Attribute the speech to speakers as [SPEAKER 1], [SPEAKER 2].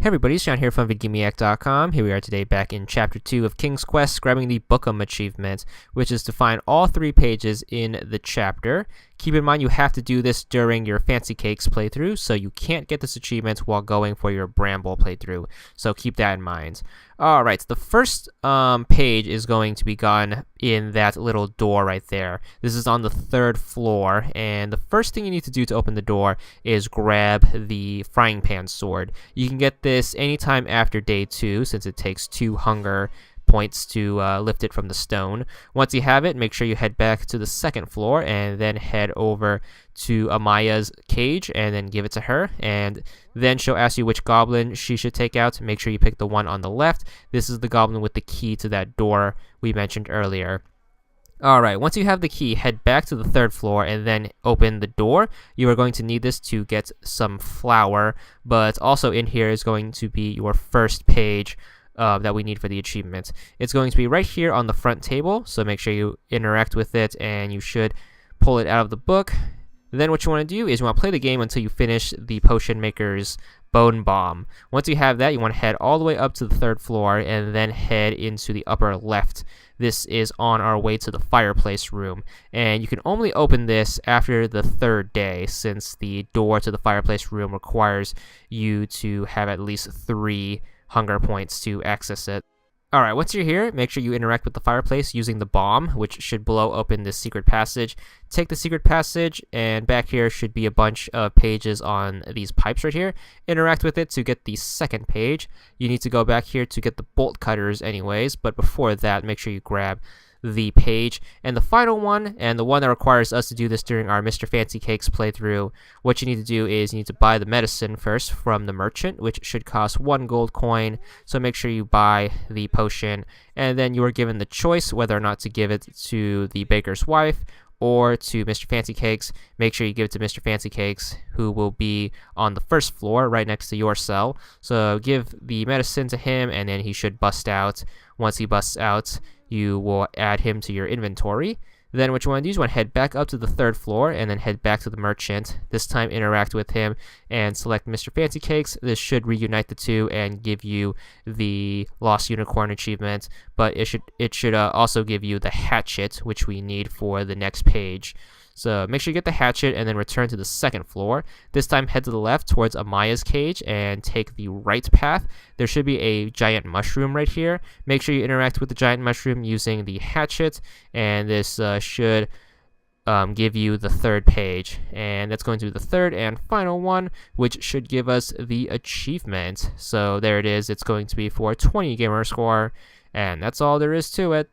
[SPEAKER 1] Hey everybody, Sean here from VidGamiac.com. Here we are today back in Chapter 2 of King's Quest, grabbing the Bookum achievement, which is to find all 3 pages in the chapter. Keep in mind you have to do this during your Fancy Cakes playthrough, so you can't get this achievement while going for your Bramble playthrough, so keep that in mind. Alright, so the first page is going to be gone in that little door right there. This is on the 3rd floor, and the first thing you need to do to open the door is grab the frying pan sword. You can get this anytime after day 2, since it takes 2 hunger points to lift it from the stone. Once you have it, make sure you head back to the 2nd floor and then head over to Amaya's cage and then give it to her, and then she'll ask you which goblin she should take out. Make sure you pick the one on the left. This is the goblin with the key to that door we mentioned earlier. Alright, once you have the key, head back to the 3rd floor and then open the door. You are going to need this to get some flour, but also in here is going to be your first page that we need for the achievement. It's going to be right here on the front table, so make sure you interact with it and you should pull it out of the book. Then what you want to do is you want to play the game until you finish the potion maker's bone bomb. Once you have that, you want to head all the way up to the 3rd floor and then head into the upper left. This is on our way to the fireplace room, and you can only open this after the 3rd day, since the door to the fireplace room requires you to have at least 3 hunger points to access it. Alright, once you're here, make sure you interact with the fireplace using the bomb, which should blow open this secret passage. Take the secret passage, and back here should be a bunch of pages on these pipes right here. Interact with it to get the 2nd page. You need to go back here to get the bolt cutters anyways, but before that, make sure you grab the page. And the final one, and the one that requires us to do this during our Mr. Fancy Cakes playthrough, what you need to do is you need to buy the medicine first from the merchant, which should cost 1 gold coin, so make sure you buy the potion, and then you are given the choice whether or not to give it to the baker's wife or to Mr. Fancy Cakes. Make sure you give it to Mr. Fancy Cakes, who will be on the 1st floor right next to your cell. So give the medicine to him, and then he should bust out. Once he busts out, you will add him to your inventory. Then what you want to do is you want to head back up to the 3rd floor and then head back to the merchant. This time interact with him and select Mr. Fancy Cakes. This should reunite the two and give you the Lost Unicorn achievement, but it should also give you the hatchet, which we need for the next page. So make sure you get the hatchet and then return to the 2nd floor. This time head to the left towards Amaya's cage and take the right path. There should be a giant mushroom right here. Make sure you interact with the giant mushroom using the hatchet, and this should give you the 3rd page. And that's going to be the 3rd and final one, which should give us the achievement. So there it is. It's going to be for 20 gamer score, and that's all there is to it.